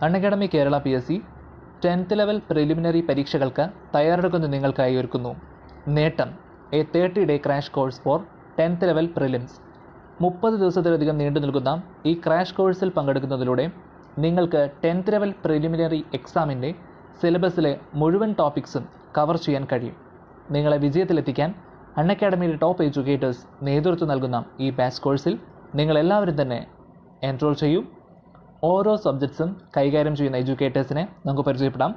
Unacademy Kerala PSC 10th level preliminary പരീക്ഷകൾക്ക് തയ്യാറെടുക്കുന്ന നിങ്ങൾക്കായി ഒരുക്കുന്നു നേട്ടം A 30-day crash course for 10th level prelims. 30 ദിവസത്തിലധികം നീണ്ടു നിൽക്കുന്ന ഈ ക്രാഷ് കോഴ്സിൽ പങ്കെടുക്കുന്നതിലൂടെ നിങ്ങൾക്ക് 10th ലെവൽ പ്രിലിമിനറി എക്സാമിൻ്റെ സിലബസിലെ മുഴുവൻ ടോപ്പിക്സും കവർ ചെയ്യാൻ കഴിയും. നിങ്ങളെ വിജയത്തിലെത്തിക്കാൻ അൺഅക്കാഡമിയുടെ ടോപ്പ് എഡ്യൂക്കേറ്റേഴ്സ് നേതൃത്വം നൽകുന്ന ഈ ബാച്ച് കോഴ്സിൽ നിങ്ങളെല്ലാവരും തന്നെ എൻറോൾ ചെയ്യൂ. ഓരോ സബ്ജക്ട്സും കൈകാര്യം ചെയ്യുന്ന എഡ്യൂക്കേറ്റേഴ്സിനെ നമുക്ക് പരിചയപ്പെടാം.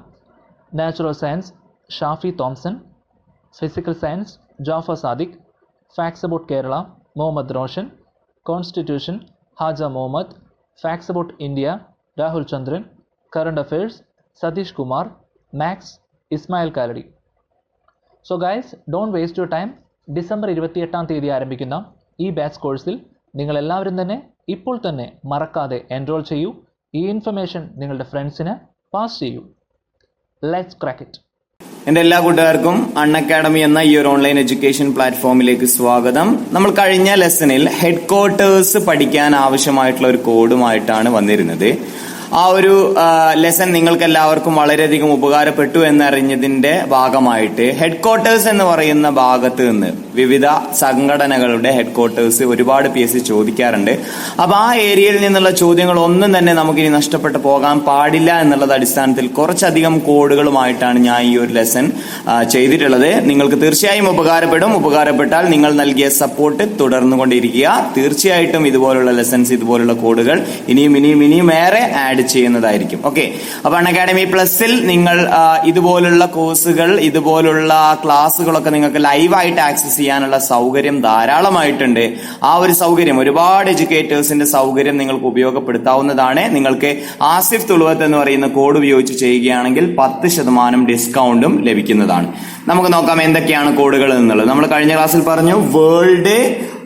Natural science Shafi Thomson, physical science Jafar Sadiq, facts about Kerala Muhammad Roshan, constitution Haja Muhammad, facts about India Rahul Chandran, current affairs Satish Kumar, maths Ismail Kalady. So guys, don't waste your time. December 28 ആരംഭിക്കുന്ന ഈ ബാച്ച് കോഴ്സിൽ നിങ്ങളെല്ലാവരും തന്നെ ഇപ്പോൾ തന്നെ മറക്കാതെ എൻറോൾ ചെയ്യൂ. ഈ ഇൻഫർമേഷൻ നിങ്ങളുടെ ഫ്രണ്ട്സിന് പാസ് ചെയ്യൂ. Let's crack it. എന്റെ എല്ലാ കൂട്ടുകാർക്കും അൺഅക്കാഡമി എന്ന ഈ ഒരു ഓൺലൈൻ എഡ്യൂക്കേഷൻ പ്ലാറ്റ്ഫോമിലേക്ക് സ്വാഗതം. നമ്മൾ കഴിഞ്ഞ ലെസണിൽ ഹെഡ് ക്വാർട്ടേഴ്സ് പഠിക്കാൻ ആവശ്യമായിട്ടുള്ള ഒരു കോഡുമായിട്ടാണ് വന്നിരുന്നത്. ആ ഒരു ലെസൺ നിങ്ങൾക്ക് എല്ലാവർക്കും വളരെയധികം ഉപകാരപ്പെട്ടു എന്നറിഞ്ഞതിന്റെ ഭാഗമായിട്ട് ഹെഡ് ക്വാർട്ടേഴ്സ് എന്ന് പറയുന്ന ഭാഗത്ത് നിന്ന് വിവിധ സംഘടനകളുടെ ഹെഡ് ക്വാർട്ടേഴ്സ് ഒരുപാട് PSC ചോദിക്കാറുണ്ട്. അപ്പൊ ആ ഏരിയയിൽ നിന്നുള്ള ചോദ്യങ്ങൾ ഒന്നും തന്നെ നമുക്കിനി നഷ്ടപ്പെട്ടു പോകാൻ പാടില്ല എന്നുള്ളത് അടിസ്ഥാനത്തിൽ കുറച്ചധികം കോഡുകളുമായിട്ടാണ് ഞാൻ ഈ ഒരു ലെസൺ ചെയ്തിട്ടുള്ളത്. നിങ്ങൾക്ക് തീർച്ചയായും ഉപകാരപ്പെട്ടാൽ നിങ്ങൾ നൽകിയ സപ്പോർട്ട് തുടർന്നുകൊണ്ടിരിക്കുക. തീർച്ചയായിട്ടും ഇതുപോലുള്ള ലെസൺസ്, ഇതുപോലുള്ള കോഡുകൾ ഇനിയും ഏറെ ആഡ് ചെയ്യുന്നതായിരിക്കും. ഓക്കെ, അപ്പൊ അൺഅക്കാഡമി പ്ലസിൽ നിങ്ങൾ ഇതുപോലുള്ള കോഴ്സുകൾ, ഇതുപോലുള്ള ക്ലാസ്സുകളൊക്കെ നിങ്ങൾക്ക് ലൈവായിട്ട് ആക്സസ് ചെയ്യാനുള്ള സൗകര്യം ധാരാളമായിട്ടുണ്ട്. ആ ഒരു സൗകര്യം, ഒരുപാട് എഡ്യൂക്കേറ്റേഴ്സിന്റെ സൗകര്യം നിങ്ങൾക്ക് ഉപയോഗപ്പെടുത്താവുന്നതാണ്. നിങ്ങൾക്ക് ആസിഫ് തുളുവത്ത് എന്ന് പറയുന്ന കോഡ് ഉപയോഗിച്ച് ചെയ്യുകയാണെങ്കിൽ 10% ഡിസ്കൗണ്ടും ലഭിക്കുന്നതാണ്. നമുക്ക് നോക്കാം എന്തൊക്കെയാണ് കോഡുകൾ എന്നുള്ളത്. നമ്മൾ കഴിഞ്ഞ ക്ലാസ്സിൽ പറഞ്ഞു വേൾഡ്,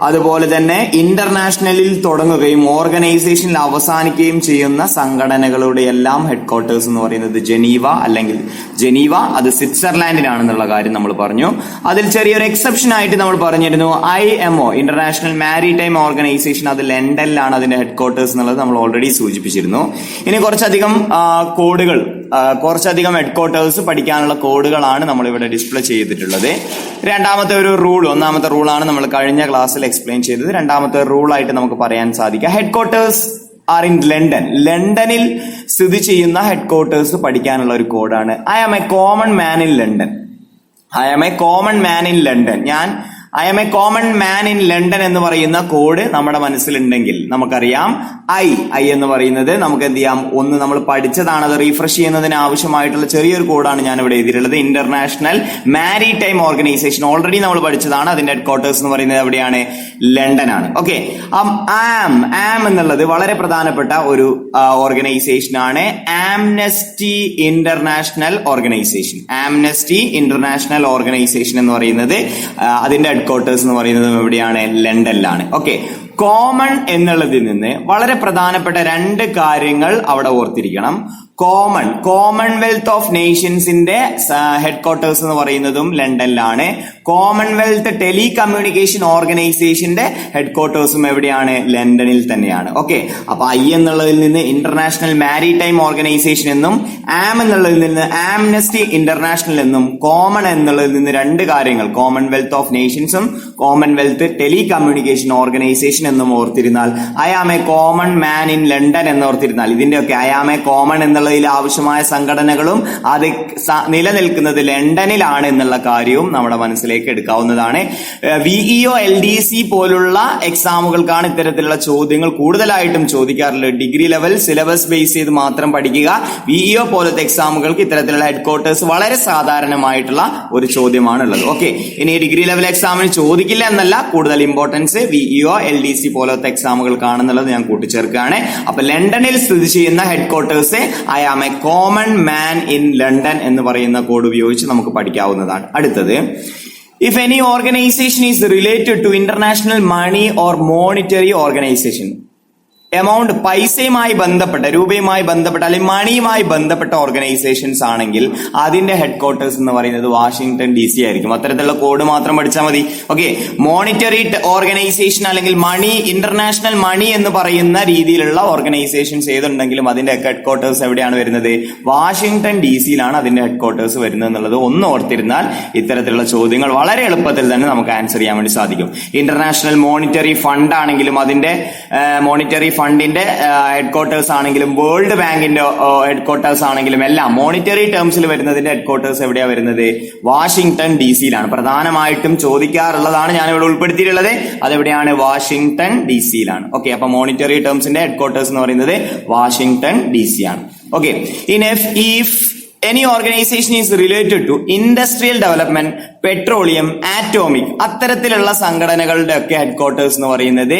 അതുപോലെ തന്നെ ഇന്റർനാഷണലിൽ തുടങ്ങുകയും ഓർഗനൈസേഷനിൽ അവസാനിക്കുകയും ചെയ്യുന്ന സംഘടനകളുടെ എല്ലാം ഹെഡ് ക്വാർട്ടേഴ്സ് എന്ന് പറയുന്നത് ജനീവ, അത് സ്വിറ്റ്സർലാൻഡിലാണെന്നുള്ള കാര്യം നമ്മൾ പറഞ്ഞു. അതിൽ ചെറിയൊരു എക്സെപ്ഷൻ ആയിട്ട് നമ്മൾ പറഞ്ഞിരുന്നു IMO, ഇന്റർനാഷണൽ മാരിടൈം ഓർഗനൈസേഷൻ, അത് ലണ്ടനിലാണ് അതിന്റെ ഹെഡ് ക്വാർട്ടേഴ്സ് എന്നുള്ളത് നമ്മൾ ഓൾറെഡി സൂചിപ്പിച്ചിരുന്നു. ഇനി കുറച്ചധികം കോഡുകൾ, കുറച്ചധികം ഹെഡ് ക്വാർട്ടേഴ്സ് പഠിക്കാനുള്ള കോഡുകളാണ് നമ്മൾ ഇവിടെ ഡിസ്പ്ലേ ചെയ്തിട്ടുള്ളത്. രണ്ടാമത്തെ ഒരു റൂൾ, ഒന്നാമത്തെ റൂളാണ് നമ്മൾ കഴിഞ്ഞ ക്ലാസ്സിൽ എക്സ്പ്ലെയിൻ ചെയ്തത്. രണ്ടാമത്തെ റൂളായിട്ട് നമുക്ക് പറയാൻ സാധിക്കുക headquarters are in London. ലണ്ടനിൽ സ്ഥിതി ചെയ്യുന്ന ഹെഡ് ക്വാർട്ടേഴ്സ് പഠിക്കാനുള്ള ഒരു കോഡാണ് I am a common man in London. I am a common man in London എന്ന് പറയുന്ന കോഡ് നമ്മുടെ മനസ്സിലുണ്ടെങ്കിൽ നമുക്കറിയാം ഐ എന്ന് പറയുന്നത് നമുക്ക് എന്ത് ചെയ്യാം, ഒന്ന് നമ്മൾ പഠിച്ചതാണ്, അത് റീഫ്രഷ് ചെയ്യുന്നതിന് ആവശ്യമായിട്ടുള്ള ചെറിയൊരു കോഡാണ് ഞാൻ ഇവിടെ എഴുതിയിട്ടുള്ളത്. ഇന്റർനാഷണൽ മാരിടൈം ഓർഗനൈസേഷൻ ഓൾറെഡി നമ്മൾ പഠിച്ചതാണ്. അതിന്റെ ഹെഡ് ക്വാർട്ടേഴ്സ് എന്ന് പറയുന്നത് എവിടെയാണ്? ലണ്ടൻ ആണ്. ഓക്കെ, ആം എന്നുള്ളത് വളരെ പ്രധാനപ്പെട്ട ഒരു ഓർഗനൈസേഷൻ ആണ്. ആംനസ്റ്റി ഇന്റർനാഷണൽ ഓർഗനൈസേഷൻ എന്ന് പറയുന്നത് അതിന്റെ ഹെഡ് ക്വാർട്ടേഴ്സ് എന്ന് പറയുന്നത് എവിടെയാണ്? ലണ്ടനിലാണ്. ഓക്കെ, കോമൺ എന്നുള്ളതിൽ നിന്ന് വളരെ പ്രധാനപ്പെട്ട 2 കാര്യങ്ങൾ അവിടെ ഓർത്തിരിക്കണം. കോമൺവെൽത്ത് ഓഫ് നേഷൻസിന്റെ ഹെഡ് ക്വാർട്ടേഴ്സ് എന്ന് പറയുന്നതും ലണ്ടനിലാണ്. കോമൺവെൽത്ത് ടെലികമ്മ്യൂണിക്കേഷൻ ഓർഗനൈസേഷന്റെ ഹെഡ് ക്വാർട്ടേഴ്സും എവിടെയാണ്? ലണ്ടനിൽ തന്നെയാണ്. ഓക്കെ, അപ്പൊ ഐ എന്നുള്ളതിൽ നിന്ന് ഇന്റർനാഷണൽ മാരിടൈം ഓർഗനൈസേഷൻ എന്നും ആം എന്നുള്ളതിൽ നിന്ന് ആംനസ്റ്റി ഇന്റർനാഷണൽ എന്നും കോമൺ എന്നുള്ളതിൽ നിന്ന് 2 കാര്യങ്ങൾ, കോമൺവെൽത്ത് ഓഫ് നേഷൻസും കോമൺവെൽത്ത് ടെലികമ്മ്യൂണിക്കേഷൻ ഓർഗനൈസേഷൻ എന്നും ഓർത്തിരുന്നാൽ, I am a common man in London എന്ന് ഓർത്തിരുന്നാൽ, ഇതിന്റെയൊക്കെ ഐ ആം എ കോമൺ എന്നുള്ളതിൽ ആവശ്യമായ സംഘടനകളും അത് നിലനിൽക്കുന്നത് ലണ്ടനിലാണ് എന്നുള്ള കാര്യവും നമ്മുടെ മനസ്സിലേക്ക് എടുക്കാവുന്നതാണ്. VEO LDC പോലുള്ള എക്സാമുകൾക്കാണ് ഇത്തരത്തിലുള്ള ചോദ്യങ്ങൾ കൂടുതലായിട്ടും ചോദിക്കാറുള്ളത്. ഡിഗ്രി ലെവൽ സിലബസ് ബേസ് ചെയ്ത് മാത്രം പഠിക്കുക. VEO പോലത്തെ എക്സാമുകൾക്ക് ഇത്തരത്തിലുള്ള ഹെഡ് ക്വാർട്ടേഴ്സ് വളരെ സാധാരണമായിട്ടുള്ള ഒരു ചോദ്യമാണുള്ളത്. ഓക്കെ, ഇനി ഡിഗ്രി ലെവൽ എക്സാമിന് ചോദിക്കില്ല എന്നല്ല, കൂടുതൽ ഇമ്പോർട്ടൻസ് VEO LDC പോലത്തെ എക്സാമുകൾക്കാണെന്നുള്ളത് ഞാൻ കൂട്ടിച്ചേർക്കുകയാണ്. അപ്പൊ ലണ്ടനിൽ സ്ഥിതി ചെയ്യുന്ന headquarters I am a common man in London എന്ന് പറയുന്ന കോഡ് ഉപയോഗിച്ച് നമുക്ക് പഠിക്കാവുന്നതാണ്. അടുത്തത്, if any organisation is related to international money or monetary organisation. Amount പൈസയുമായി ബന്ധപ്പെട്ട, രൂപയുമായി ബന്ധപ്പെട്ട അല്ലെങ്കിൽ മണിയുമായി ബന്ധപ്പെട്ട ഓർഗനൈസേഷൻസ് ആണെങ്കിൽ അതിന്റെ ഹെഡ് ക്വാർട്ടേഴ്സ് എന്ന് പറയുന്നത് വാഷിംഗ്ടൺ DC ആയിരിക്കും. അത്തരത്തിലുള്ള കോഡ് മാത്രം പഠിച്ചാൽ മതി. ഓക്കെ, മോണിറ്ററി ഓർഗനൈസേഷൻ അല്ലെങ്കിൽ മണി, ഇന്റർനാഷണൽ മണി എന്ന് പറയുന്ന രീതിയിലുള്ള ഓർഗനൈസേഷൻസ് ഏതുണ്ടെങ്കിലും അതിന്റെ ഹെഡ് ക്വാർട്ടേഴ്സ് എവിടെയാണ് വരുന്നത്? വാഷിംഗ്ടൺ DC-യിലാണ് അതിന്റെ ഹെഡ് ക്വാർട്ടേഴ്സ് വരുന്നത് എന്നുള്ളത് ഒന്ന് ഓർത്തിരുന്നാൽ ഇത്തരത്തിലുള്ള ചോദ്യങ്ങൾ വളരെ എളുപ്പത്തിൽ തന്നെ നമുക്ക് ആൻസർ ചെയ്യാൻ വേണ്ടി സാധിക്കും. ഇന്റർനാഷണൽ മോണിറ്ററി ഫണ്ട് ആണെങ്കിലും അതിന്റെ മോണിറ്ററി ഫണ്ടിന്റെ ഹെഡ് ക്വാർട്ടേഴ്സ് ആണെങ്കിലും വേൾഡ് ബാങ്കിന്റെ ഹെഡ് ക്വാർട്ടേഴ്സ് ആണെങ്കിലും എല്ലാം മോണിറ്ററി ടേംസിൽ വരുന്നതിന്റെ ഹെഡ് ക്വാർട്ടേഴ്സ് എവിടെയാണ് വരുന്നത്? വാഷിംഗ്ടൺ DC-യിലാണ്. പ്രധാനമായിട്ടും ചോദിക്കാറുള്ളതാണ്, ഞാനിവിടെ ഉൾപ്പെടുത്തിയിട്ടുള്ളത്. അതെവിടെയാണ്? വാഷിംഗ്ടൺ DC-യിലാണ്. ഓക്കെ, അപ്പൊ മോണിറ്ററി ടേംസിന്റെ ഹെഡ് ക്വാർട്ടേഴ്സ് എന്ന് പറയുന്നത് വാഷിംഗ്ടൺ DC ആണ്. Okay, if any organization is related to industrial development, petroleum, atomic, അത്തരത്തിലുള്ള സംഘടനകളുടെ ഒക്കെ ഹെഡ് ക്വാർട്ടേഴ്സ് എന്ന് പറയുന്നത്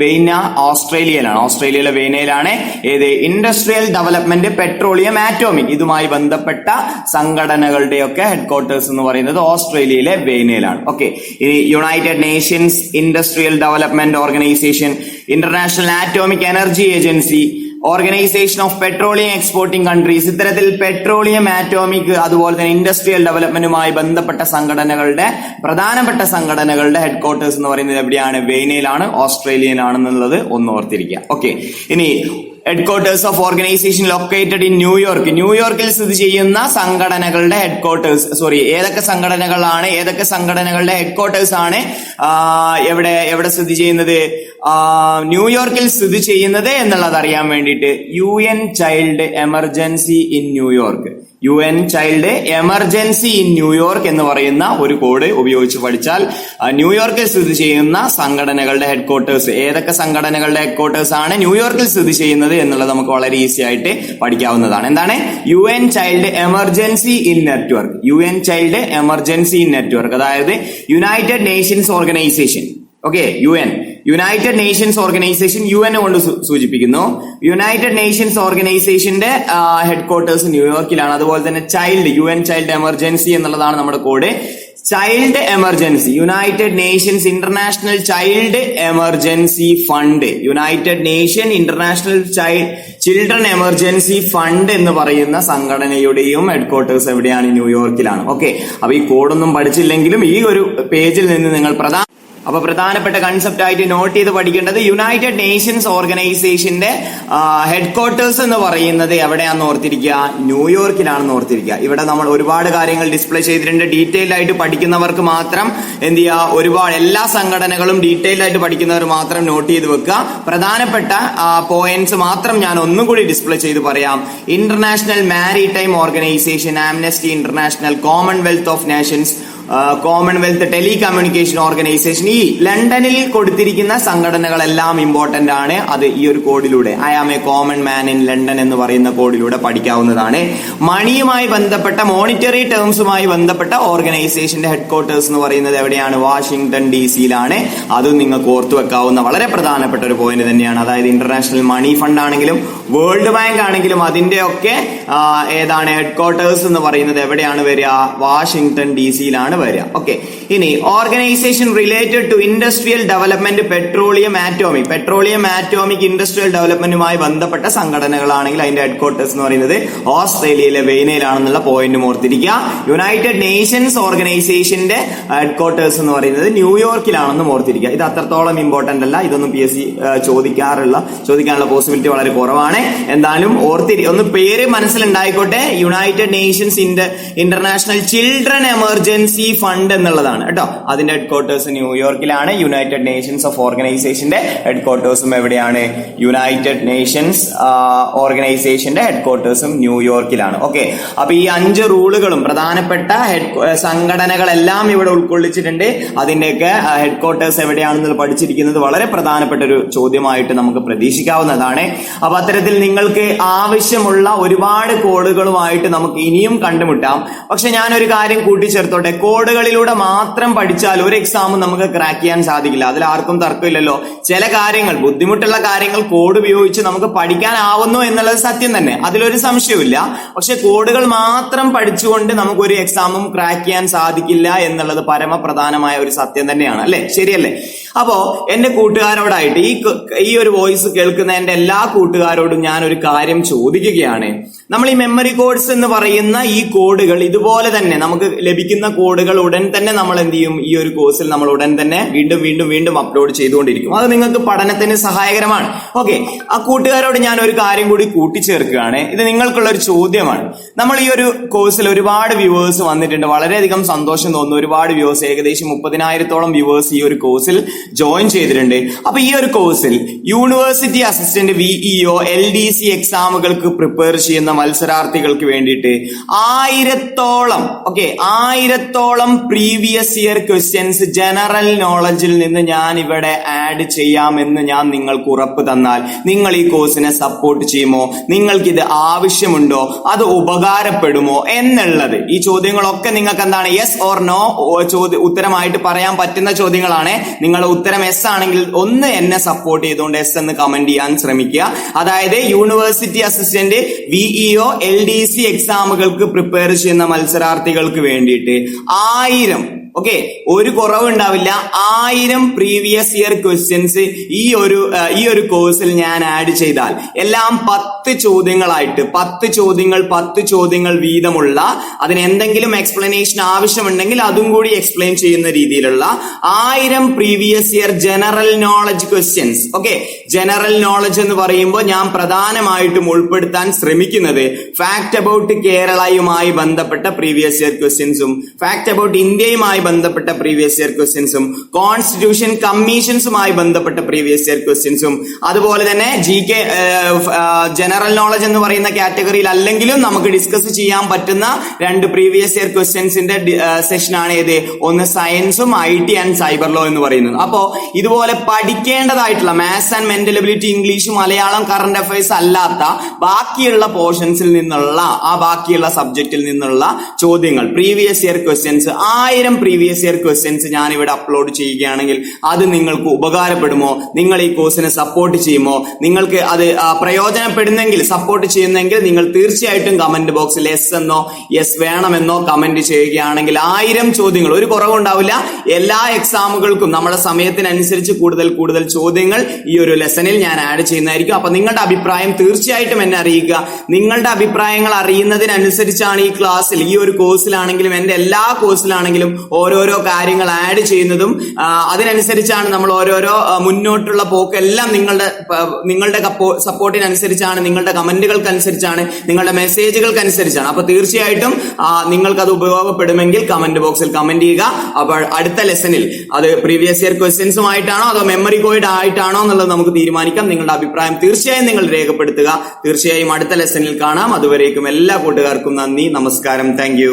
വെയ്ന, ഓസ്ട്രേലിയയിലാണ്. ഓസ്ട്രേലിയയിലെ വെയ്നയിലാണ് ഏത്? ഇൻഡസ്ട്രിയൽ ഡെവലപ്മെന്റ്, പെട്രോളിയം, ആറ്റോമിക് ഇതുമായി ബന്ധപ്പെട്ട സംഘടനകളുടെയൊക്കെ ഹെഡ് ക്വാർട്ടേഴ്സ് എന്ന് പറയുന്നത് ഓസ്ട്രേലിയയിലെ വെയ്നയിലാണ്. ഓക്കെ, ഇനി United Nations industrial development organisation, international atomic energy agency, organisation of petroleum exporting countries, ഇത്തരത്തിൽ പെട്രോളിയം, ആറ്റോമിക് അതുപോലെ തന്നെ ഇൻഡസ്ട്രിയൽ ഡെവലപ്മെന്റുമായി ബന്ധപ്പെട്ട സംഘടനകളുടെ, പ്രധാനപ്പെട്ട സംഘടനകളുടെ ഹെഡ് ക്വാർട്ടേഴ്സ് എന്ന് പറയുന്നത് എവിടെയാണ്? വെയ്നയിലാണ്, ഓസ്ട്രേലിയയിലാണെന്നുള്ളത് ഒന്ന് ഓർത്തിരിക്കുക. ഓക്കെ, ഇനി head quarters of organisation located in New York, ന്യൂയോർക്കിൽ സ്ഥിതി ചെയ്യുന്ന സംഘടനകളുടെ ഹെഡ് ക്വാർട്ടേഴ്സ്, ഏതൊക്കെ സംഘടനകളാണ്, ഏതൊക്കെ സംഘടനകളുടെ ഹെഡ് ക്വാർട്ടേഴ്സ് ആണ് എവിടെ സ്ഥിതി ചെയ്യുന്നത്? ന്യൂയോർക്കിൽ സ്ഥിതി ചെയ്യുന്നത് എന്നുള്ളത് അറിയാൻ വേണ്ടിയിട്ട് UN child emergency in New York, UN child emergency in New York എന്ന് പറയുന്ന ഒരു കോഡ് ഉപയോഗിച്ച് പഠിച്ചാൽ ന്യൂയോർക്കിൽ സ്ഥിതി ചെയ്യുന്ന സംഘടനകളുടെ ഹെഡ് ക്വാർട്ടേഴ്സ്, ഏതൊക്കെ സംഘടനകളുടെ ഹെഡ് ക്വാർട്ടേഴ്സ് ആണ് ന്യൂയോർക്കിൽ സ്ഥിതി ചെയ്യുന്നത് എന്നുള്ളത് നമുക്ക് വളരെ ഈസി ആയിട്ട് പഠിക്കാവുന്നതാണ്. എന്താണ്? UN child emergency in network, UN child emergency in network, അതായത് United Nations organisation. Okay, United Nations organisation UN കൊണ്ട് സൂചിപ്പിക്കുന്നു. യുണൈറ്റഡ് നേഷൻസ് ഓർഗനൈസേഷന്റെ ഹെഡ് ക്വാർട്ടേഴ്സ് ന്യൂയോർക്കിലാണ്. അതുപോലെ തന്നെ ചൈൽഡ്, UN ചൈൽഡ് എമർജൻസി എന്നുള്ളതാണ് നമ്മുടെ code. Child emergency, United Nations international child emergency fund, United Nation international children emergency fund എന്ന് പറയുന്ന സംഘടനയുടെയും ഹെഡ് ക്വാർട്ടേഴ്സ് എവിടെയാണ്? ന്യൂയോർക്കിലാണ്. ഓക്കെ, അപ്പൊ ഈ കോഡൊന്നും പഠിച്ചില്ലെങ്കിലും ഈ ഒരു പേജിൽ നിന്ന് നിങ്ങൾ പ്രധാനപ്പെട്ട കൺസെപ്റ്റ് ആയിട്ട് നോട്ട് ചെയ്ത് പഠിക്കേണ്ടത് യുണൈറ്റഡ് നേഷൻസ് ഓർഗനൈസേഷന്റെ ഹെഡ് ക്വാർട്ടേഴ്സ് എന്ന് പറയുന്നത് എവിടെയാണെന്ന് ഓർത്തിരിക്കുക? ന്യൂയോർക്കിലാണെന്ന് ഓർത്തിരിക്കുക. ഇവിടെ നമ്മൾ ഒരുപാട് കാര്യങ്ങൾ ഡിസ്പ്ലേ ചെയ്തിട്ടുണ്ട്. ഡീറ്റെയിൽഡ് ആയിട്ട് പഠിക്കുന്നവർക്ക് മാത്രം എന്ത് ചെയ്യുക? ഒരുപാട് എല്ലാ സംഘടനകളും ഡീറ്റെയിൽഡ് ആയിട്ട് പഠിക്കുന്നവർ മാത്രം നോട്ട് ചെയ്ത് വെക്കുക. പ്രധാനപ്പെട്ട പോയിന്റ്സ് മാത്രം ഞാൻ ഒന്നും കൂടി ഡിസ്പ്ലേ ചെയ്ത് പറയാം. International maritime organisation, Amnesty International, Commonwealth of nations, Commonwealth telecommunication organisation, ഈ ലണ്ടനിൽ കൊടുത്തിരിക്കുന്ന സംഘടനകളെല്ലാം ഇമ്പോർട്ടന്റ് ആണ്. അത് ഈ ഒരു കോഡിലൂടെ, I am a common man in London എന്ന് പറയുന്ന കോഡിലൂടെ പഠിക്കാവുന്നതാണ്. മണിയുമായി ബന്ധപ്പെട്ട, മോണിറ്ററി ടേംസുമായി ബന്ധപ്പെട്ട ഓർഗനൈസേഷന്റെ ഹെഡ് ക്വാർട്ടേഴ്സ് എന്ന് പറയുന്നത് എവിടെയാണ്? വാഷിംഗ്ടൺ DC-യിലാണ്. അതും നിങ്ങൾക്ക് ഓർത്തു വെക്കാവുന്ന വളരെ പ്രധാനപ്പെട്ട ഒരു പോയിന്റ് തന്നെയാണ്. അതായത് ഇന്റർനാഷണൽ മണി ഫണ്ട് ആണെങ്കിലും വേൾഡ് ബാങ്ക് ആണെങ്കിലും അതിന്റെ ഒക്കെ ഏതാണ് ഹെഡ് ക്വാർട്ടേഴ്സ് എന്ന് പറയുന്നത് എവിടെയാണ് വരിക? വാഷിംഗ്ടൺ DC-യിലാണ് വരിക. ഓക്കെ, ഇനി organisation related to industrial development, petroleum, atomic industrial ഡെവലപ്മെന്റുമായി ബന്ധപ്പെട്ട സംഘടനകളാണെങ്കിൽ അതിന്റെ ഹെഡ് ക്വാർട്ടേഴ്സ് എന്ന് പറയുന്നത് ഓസ്ട്രേലിയയിലെ വെയ്നയിലാണെന്നുള്ള പോയിന്റ് ഓർത്തിരിക്കുക. യുണൈറ്റഡ് നേഷൻസ് ഓർഗനൈസേഷന്റെ ഹെഡ് ക്വാർട്ടേഴ്സ് എന്ന് പറയുന്നത് ന്യൂയോർക്കിലാണെന്നും ഓർത്തിരിക്കുക. ഇത് അത്രത്തോളം ഇമ്പോർട്ടന്റ് അല്ല. ഇതൊന്നും PSC ചോദിക്കാനുള്ള പോസിബിലിറ്റി വളരെ കുറവാണ്. എന്തായാലും ഒന്ന് പേര് മനസ്സിലുണ്ടായിക്കോട്ടെ. United Nations international children emergency fund എന്നുള്ളതാണ് കേട്ടോ. അതിന്റെ ഹെഡ് ക്വാർട്ടേഴ്സ് ന്യൂയോർക്കിലാണ്. യുണൈറ്റഡ് നേഷൻസ് ഓഫ് ഓർഗനൈസേഷന്റെ ഹെഡ് ക്വാർട്ടേഴ്സും എവിടെയാണ്? യുണൈറ്റഡ് നേഷൻസ് ഓർഗനൈസേഷന്റെ ഹെഡ് ക്വാർട്ടേഴ്സും ന്യൂയോർക്കിലാണ്. ഓക്കെ, അപ്പൊ ഈ 5 റൂളുകളും പ്രധാനപ്പെട്ട സംഘടനകളെല്ലാം ഇവിടെ ഉൾക്കൊള്ളിച്ചിട്ടുണ്ട്. അതിന്റെയൊക്കെ ഹെഡ് ക്വാർട്ടേഴ്സ് എവിടെയാണെന്ന് പഠിച്ചിരിക്കുന്നത് വളരെ പ്രധാനപ്പെട്ട ഒരു ചോദ്യമായിട്ട് നമുക്ക് പ്രതീക്ഷിക്കാവുന്നതാണ്. അപ്പൊ അത്തരത്തിൽ നിങ്ങൾക്ക് ആവശ്യമുള്ള ഒരുപാട് കോഡുകളുമായിട്ട് നമുക്ക് ഇനിയും കണ്ടുമുട്ടാം. പക്ഷെ ഞാനൊരു കാര്യം കൂട്ടിച്ചേർത്തോട്ടെ, കോഡുകളിലൂടെ മാത്രം പഠിച്ചാൽ ഒരു എക്സാമും നമുക്ക് ക്രാക്ക് ചെയ്യാൻ സാധിക്കില്ല. അതിൽ ആർക്കും തർക്കമില്ലല്ലോ. ചില കാര്യങ്ങൾ, ബുദ്ധിമുട്ടുള്ള കാര്യങ്ങൾ കോഡ് ഉപയോഗിച്ച് നമുക്ക് പഠിക്കാനാവുന്നു എന്നുള്ളത് സത്യം തന്നെ, അതിലൊരു സംശയവുമില്ല. പക്ഷെ കോഡുകൾ മാത്രം പഠിച്ചുകൊണ്ട് നമുക്ക് ഒരു എക്സാമും ക്രാക്ക് ചെയ്യാൻ സാധിക്കില്ല എന്നുള്ളത് പരമപ്രധാനമായ ഒരു സത്യം തന്നെയാണ്, അല്ലെ? ശരിയല്ലേ? അപ്പോ എന്റെ കൂട്ടുകാരോടായിട്ട് ഈ ഒരു വോയിസ് കേൾക്കുന്ന എന്റെ എല്ലാ കൂട്ടുകാരോടും ഞാൻ ഒരു കാര്യം ചോദിക്കുകയാണ്. നമ്മൾ ഈ മെമ്മറി കോഡ്സ് എന്ന് പറയുന്ന ഈ കോഡുകൾ ഇതുപോലെ തന്നെ നമുക്ക് ലഭിക്കുന്ന കോഡുകൾ ഉടൻ തന്നെ നമ്മൾ എന്ത് ചെയ്യും? ഈ ഒരു കോഴ്സിൽ നമ്മൾ ഉടൻ തന്നെ വീണ്ടും വീണ്ടും വീണ്ടും അപ്ലോഡ് ചെയ്തുകൊണ്ടിരിക്കും. അത് നിങ്ങൾക്ക് പഠനത്തിന് സഹായകരമാണ്. ഓക്കെ, ആ കൂട്ടുകാരോട് ഞാൻ ഒരു കാര്യം കൂടി കൂട്ടിച്ചേർക്കുകയാണ്. ഇത് നിങ്ങൾക്കുള്ള ഒരു ചോദ്യമാണ്. നമ്മൾ ഈ ഒരു കോഴ്സിൽ ഒരുപാട് വ്യൂവേഴ്സ് വന്നിട്ടുണ്ട്. വളരെയധികം സന്തോഷം തോന്നുന്നു. ഒരുപാട് വ്യൂവേഴ്സ്, ഏകദേശം 30,000-ഓളം വ്യൂവേഴ്സ് ഈ ഒരു കോഴ്സിൽ ജോയിൻ ചെയ്തിട്ടുണ്ട്. അപ്പൊ ഈ ഒരു കോഴ്സിൽ യൂണിവേഴ്സിറ്റി അസിസ്റ്റന്റ് VEO LDC എക്സാമുകൾക്ക് പ്രിപ്പയർ ചെയ്യുന്ന മത്സരാർത്ഥികൾക്ക് വേണ്ടിയിട്ട് 1000-ഓളം പ്രീവിയസ് ഇയർ ക്വസ്റ്റ്യൻസ് ജനറൽ നോളജിൽ നിന്ന് ഞാൻ ഇവിടെ ആഡ് ചെയ്യാമെന്ന് ഞാൻ നിങ്ങൾക്ക് ഉറപ്പ് തന്നാൽ നിങ്ങൾ ഈ കോഴ്സിനെ സപ്പോർട്ട് ചെയ്യുമോ? നിങ്ങൾക്കിത് ആവശ്യമുണ്ടോ? അത് ഉപകാരപ്പെടുമോ എന്നുള്ളത്, ഈ ചോദ്യങ്ങളൊക്കെ നിങ്ങൾക്ക് എന്താണ് യെസ് ഓർ നോ ഉത്തരമായിട്ട് പറയാൻ പറ്റുന്ന ചോദ്യങ്ങളാണ്. നിങ്ങളുടെ ഉത്തരം എസ് ആണെങ്കിൽ ഒന്ന് എന്നെ സപ്പോർട്ട് ചെയ്തുകൊണ്ട് എസ് എന്ന് കമന്റ് ചെയ്യാൻ ശ്രമിക്കുക. അതായത് യൂണിവേഴ്സിറ്റി അസിസ്റ്റന്റ് VEO LDC എക്സാമുകൾക്ക് പ്രിപ്പയർ ചെയ്യുന്ന മത്സരാർത്ഥികൾക്ക് വേണ്ടിയിട്ട് 1000, ഒരു കുറവുണ്ടാവില്ല, 1000 പ്രീവിയസ് ഇയർ ക്വസ്റ്റ്യൻസ് ഈ ഒരു കോഴ്സിൽ ഞാൻ ആഡ് ചെയ്താൽ എല്ലാം 10 ചോദ്യങ്ങളായിട്ട് 10 ചോദ്യങ്ങൾ വീതമുള്ള, അതിന് എന്തെങ്കിലും എക്സ്പ്ലനേഷൻ ആവശ്യമുണ്ടെങ്കിൽ അതും കൂടി എക്സ്പ്ലെയിൻ ചെയ്യുന്ന രീതിയിലുള്ള 1000 previous year general knowledge questions. General knowledge എന്ന് പറയുമ്പോൾ ഞാൻ പ്രധാനമായിട്ടും ഉൾപ്പെടുത്താൻ ശ്രമിക്കുന്നത് ഫാക്ട് അബൌട്ട് കേരളയുമായി ബന്ധപ്പെട്ട പ്രീവിയസ് ഇയർ ക്വസ്റ്റ്യൻസും ഫാക്ട് അബൌട്ട് ഇന്ത്യയുമായി ബന്ധപ്പെട്ട പ്രീവിയസ് ഇയർ ക്വസ്റ്റ്യൻസും കോൺസ്റ്റിറ്റ്യൂഷൻ കമ്മീഷൻസുമായി ബന്ധപ്പെട്ട പ്രീവിയസ് ഇയർ ക്വസ്റ്റ്യൻസും അതുപോലെ തന്നെ GK ജനറൽ നോളജ് എന്ന് പറയുന്ന കാറ്റഗറിയിൽ അല്ലെങ്കിലും നമുക്ക് ഡിസ്കസ് ചെയ്യാൻ പറ്റുന്ന 2 പ്രീവിയസ് ഇയർ ക്വസ്റ്റ്യൻസിന്റെ സെഷനാണ് ഏത്? ഒന്ന് സയൻസും IT ആൻഡ് സൈബർ ലോ എന്ന് പറയുന്നത്. അപ്പോ ഇതുപോലെ പഠിക്കേണ്ടതായിട്ടുള്ള maths and mental ability, English, Malayalam, current affairs അല്ലാത്ത ബാക്കിയുള്ള പോർഷൻസിൽ നിന്നുള്ള ബാക്കിയുള്ള സബ്ജക്റ്റിൽ നിന്നുള്ള ചോദ്യങ്ങൾ, previous year questions 1000 previous year questions ഞാൻ ഇവിടെ അപ്ലോഡ് ചെയ്യുകയാണെങ്കിൽ അത് നിങ്ങൾക്ക് ഉപകാരപ്പെടുമോ? നിങ്ങൾ ഈ കോഴ്സിനെ സപ്പോർട്ട് ചെയ്യുമോ? നിങ്ങൾക്ക് അത് പ്രയോജനപ്പെടുന്നെങ്കിൽ, സപ്പോർട്ട് ചെയ്യുന്നെങ്കിൽ നിങ്ങൾ തീർച്ചയായിട്ടും കമന്റ് ബോക്സിൽ എസ് എന്നോ യെസ് വേണമെന്നോ കമന്റ് ചെയ്യുകയാണെങ്കിൽ 1000 ചോദ്യങ്ങൾ, ഒരു കുറവുണ്ടാവില്ല. എല്ലാ എക്സാമുകൾക്കും നമ്മുടെ സമയത്തിനനുസരിച്ച് കൂടുതൽ ചോദ്യങ്ങൾ ഈ ഒരു ലെസണിൽ ഞാൻ ആഡ് ചെയ്യുന്നതായിരിക്കും. അപ്പൊ നിങ്ങളുടെ അഭിപ്രായം തീർച്ചയായിട്ടും എന്നെ അറിയിക്കുക. നിങ്ങളുടെ അഭിപ്രായങ്ങൾ അറിയുന്നതിനനുസരിച്ചാണ് ഈ ക്ലാസ്സിൽ, ഈ ഒരു കോഴ്സിലാണെങ്കിലും എന്റെ എല്ലാ കോഴ്സിലാണെങ്കിലും ഓരോരോ കാര്യങ്ങൾ ആഡ് ചെയ്യുന്നതും. അതിനനുസരിച്ചാണ് നമ്മൾ ഓരോരോ മുന്നോട്ടുള്ള പോക്കെല്ലാം നിങ്ങളുടെ സപ്പോർട്ടിനനുസരിച്ചാണ്, നിങ്ങളുടെ കമന്റുകൾക്കനുസരിച്ചാണ്, നിങ്ങളുടെ മെസ്സേജുകൾക്കനുസരിച്ചാണ്. അപ്പൊ തീർച്ചയായിട്ടും നിങ്ങൾക്കത് ഉപയോഗപ്പെടുമെങ്കിൽ കമന്റ് ബോക്സിൽ കമന്റ് ചെയ്യുക. അപ്പോൾ അടുത്ത ലെസണിൽ അത് പ്രീവിയസ് ഇയർ ക്വസ്റ്റ്യൻസുമായിട്ടാണോ അതോ മെമ്മറി കോഡ് ആയിട്ടാണോ എന്നുള്ളത് നമുക്ക് തീരുമാനിക്കാം. നിങ്ങളുടെ അഭിപ്രായം തീർച്ചയായും നിങ്ങൾ രേഖപ്പെടുത്തുക. തീർച്ചയായും അടുത്ത ലെസണിൽ കാണാം. അതുവരേക്കും എല്ലാ കൂട്ടുകാർക്കും നന്ദി, നമസ്കാരം, താങ്ക്